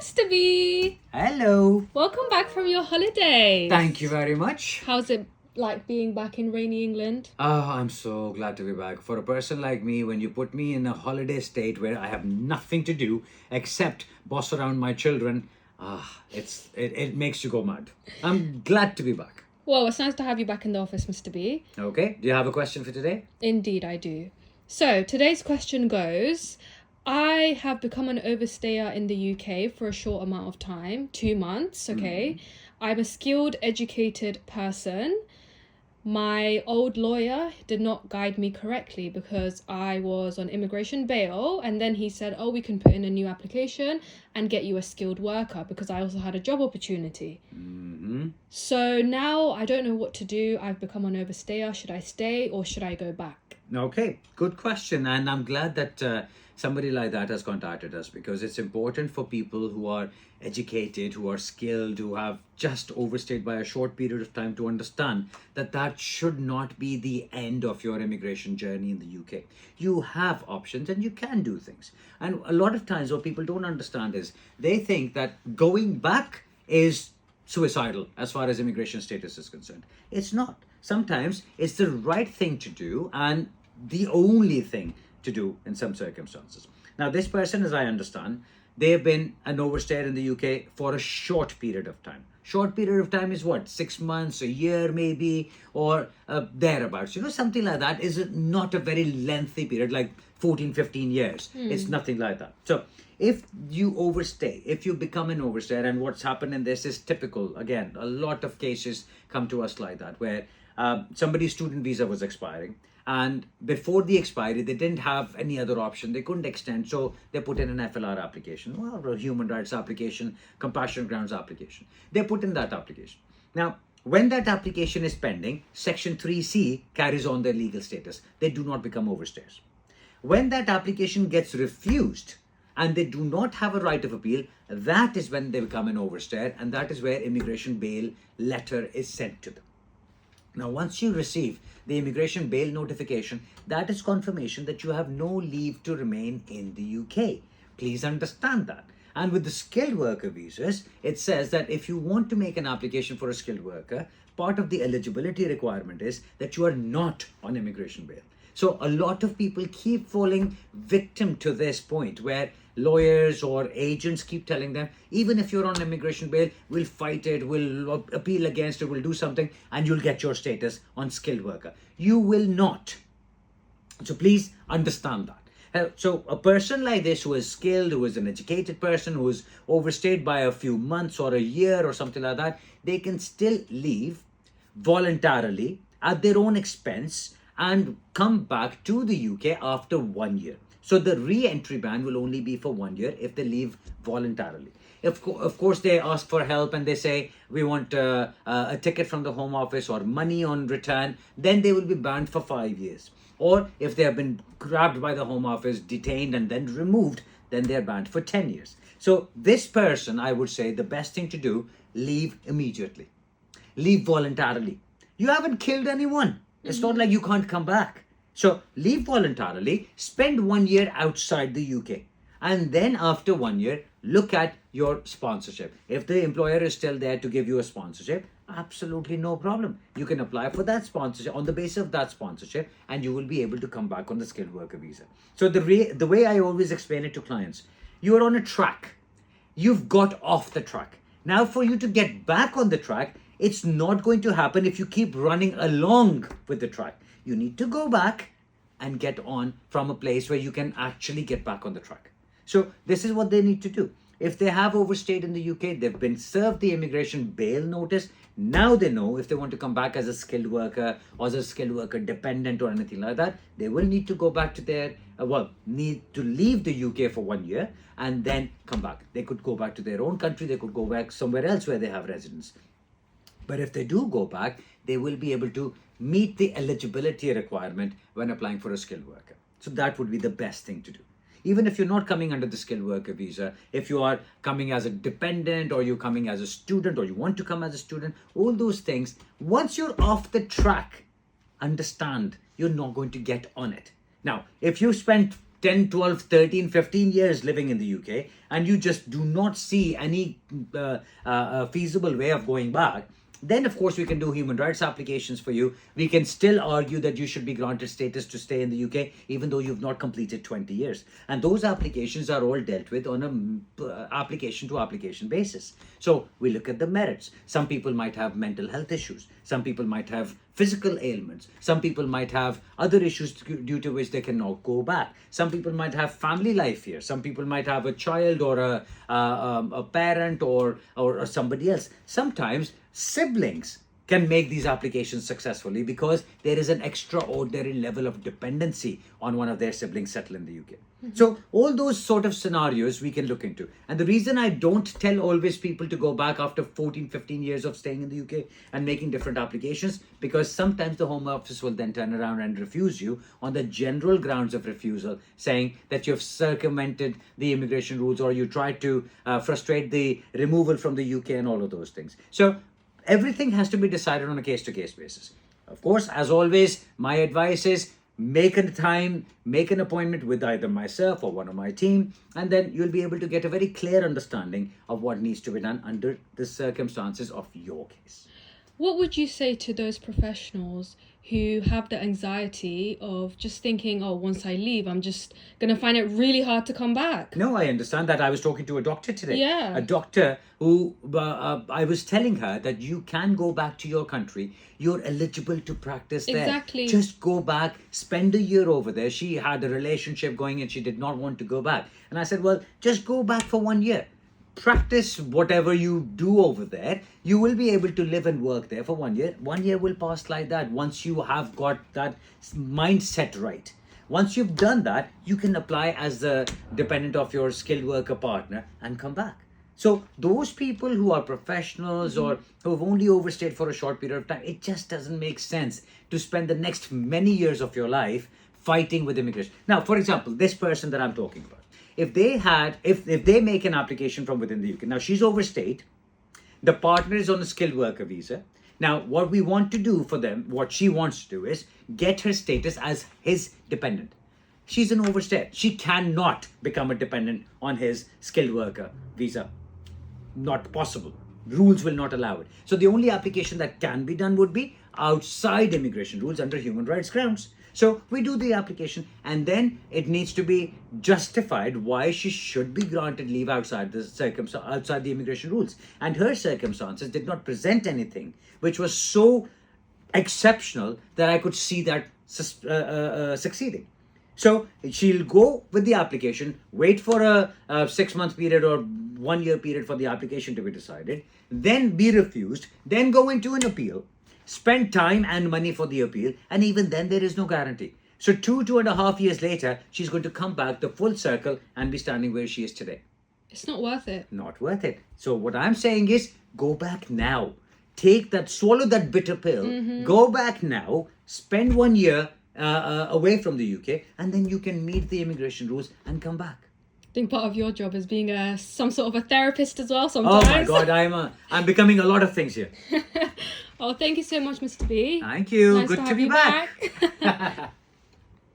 Mr. B. Hello. Welcome back from your holiday. Thank you very much. How's it like being back in rainy England? I'm so glad to be back. For a person like me, when you put me in a holiday state where I have nothing to do except boss around my children, it makes you go mad. I'm glad to be back. Well, it's nice to have you back in the office, Mr. B. Okay, do you have a question for today? Indeed, I do. So, today's question goes, I have become an overstayer in the UK for a short amount of time, 2 months, okay? I'm a skilled, educated person. My old lawyer did not guide me correctly because I was on immigration bail, and then he said, oh, we can put in a new application and get you a skilled worker because I also had a job opportunity. So now I don't know what to do. I've become an overstayer. Should I stay or should I go back? Okay, good question. And I'm glad that somebody like that has contacted us, because it's important for people who are educated, who are skilled, who have just overstayed by a short period of time to understand that that should not be the end of your immigration journey in the UK. You have options and you can do things. And a lot of times what people don't understand is they think that going back is suicidal as far as immigration status is concerned. It's not. Sometimes it's the right thing to do and the only thing to do in some circumstances. Now, this person, as I understand, they've been an overstayer in the UK for a short period of time. Short period of time is what? 6 months, a year maybe, or thereabouts. Something like that is not a very lengthy period, like 14, 15 years. It's nothing like that. So if you overstay, if you become an overstayer, and what's happened in this is typical. Again, a lot of cases come to us like that, where somebody's student visa was expiring, and before the expiry they didn't have any other option. They couldn't extend, so they put in an FLR application, or a human rights application, compassion grounds application. They put in that application. Now, when that application is pending, section 3C carries on their legal status. They do not become overstayers. When that application gets refused and they do not have a right of appeal, that is when they become an overstayer, and that is where immigration bail letter is sent to them. Now, once you receive the immigration bail notification, that is confirmation that you have no leave to remain in the UK. Please understand that. And with the skilled worker visas, it says that if you want to make an application for a skilled worker, part of the eligibility requirement is that you are not on immigration bail. So a lot of people keep falling victim to this point, where lawyers or agents keep telling them, even if you're on immigration bail, we'll fight it, we'll appeal against it, we'll do something, and you'll get your status on skilled worker. You will not. So please understand that. So a person like this, who is skilled, who is an educated person, who is overstayed by a few months or a year or something like that, they can still leave voluntarily at their own expense and come back to the UK after 1 year. So the re-entry ban will only be for 1 year if they leave voluntarily. Of course, they ask for help and they say, we want a ticket from the Home Office or money on return, then they will be banned for 5 years. Or if they have been grabbed by the Home Office, detained and then removed, then they're banned for 10 years. So this person, I would say the best thing to do, leave immediately. Leave voluntarily. You haven't killed anyone. It's not like you can't come back. So leave voluntarily, spend 1 year outside the UK. And then after 1 year, look at your sponsorship. If the employer is still there to give you a sponsorship, absolutely no problem. You can apply for that sponsorship on the basis of that sponsorship, and you will be able to come back on the skilled worker visa. So the way I always explain it to clients, you are on a track. You've got off the track. Now for you to get back on the track, it's not going to happen if you keep running along with the track. You need to go back and get on from a place where you can actually get back on the track. So this is what they need to do. If they have overstayed in the UK, they've been served the immigration bail notice. Now they know if they want to come back as a skilled worker or as a skilled worker dependent or anything like that, they will need to go back to their, need to leave the UK for 1 year and then come back. They could go back to their own country. They could go back somewhere else where they have residence. But if they do go back, they will be able to meet the eligibility requirement when applying for a skilled worker. So that would be the best thing to do. Even if you're not coming under the skilled worker visa, if you are coming as a dependent or you're coming as a student or you want to come as a student, all those things, once you're off the track, understand you're not going to get on it. Now, if you spent 10, 12, 13, 15 years living in the UK, and you just do not see any feasible way of going back, then of course we can do human rights applications for you. We can still argue that you should be granted status to stay in the UK even though you've not completed 20 years. And those applications are all dealt with on a application to application basis. So we look at the merits. Some people might have mental health issues. Some people might have physical ailments. Some people might have other issues due to which they cannot go back. Some people might have family life here. Some people might have a child or a parent or somebody else. Sometimes siblings can make these applications successfully because there is an extraordinary level of dependency on one of their siblings settled in the UK. So all those sort of scenarios we can look into. And the reason I don't tell always people to go back after 14, 15 years of staying in the UK and making different applications, because sometimes the Home Office will then turn around and refuse you on the general grounds of refusal, saying that you've circumvented the immigration rules or you tried to frustrate the removal from the UK and all of those things. So everything has to be decided on a case-to-case basis. Of course, as always, my advice is make a time, make an appointment with either myself or one of my team, and then you'll be able to get a very clear understanding of what needs to be done under the circumstances of your case. What would you say to those professionals who have the anxiety of just thinking, oh, once I leave, I'm just going to find it really hard to come back? No, I understand that. I was talking to a doctor today. Yeah. A doctor who, I was telling her that you can go back to your country. You're eligible to practice there. Exactly. Just go back, spend a year over there. She had a relationship going and she did not want to go back. And I said, well, just go back for 1 year. Practice whatever you do over there. You will be able to live and work there for 1 year. 1 year will pass like that once you have got that mindset right. Once you've done that, you can apply as the dependent of your skilled worker partner and come back. So those people who are professionals or who have only overstayed for a short period of time, it just doesn't make sense to spend the next many years of your life fighting with immigration. Now, for example, this person that I'm talking about, if they make an application from within the UK, now she's overstayed, the partner is on a skilled worker visa. Now, what we want to do for them, what she wants to do is get her status as his dependent. She's an overstayer. She cannot become a dependent on his skilled worker visa. Not possible. Rules will not allow it. So the only application that can be done would be outside immigration rules under human rights grounds. So we do the application and then it needs to be justified why she should be granted leave outside the immigration rules. And her circumstances did not present anything which was so exceptional that I could see that succeeding. So she'll go with the application, wait for a 6-month period or 1 year period for the application to be decided, then be refused, then go into an appeal, spend time and money for the appeal, and even then there is no guarantee. So 2.5 years later, she's going to come back the full circle and be standing where she is today. It's not worth it. Not worth it. So what I'm saying is, go back now. Swallow that bitter pill, go back now, spend 1 year away from the UK, and then you can meet the immigration rules and come back. I think part of your job is being some sort of a therapist as well sometimes. Oh my God, I'm becoming a lot of things here. Oh, thank you so much, Mr. B. Thank you. Nice Good to to have be you back.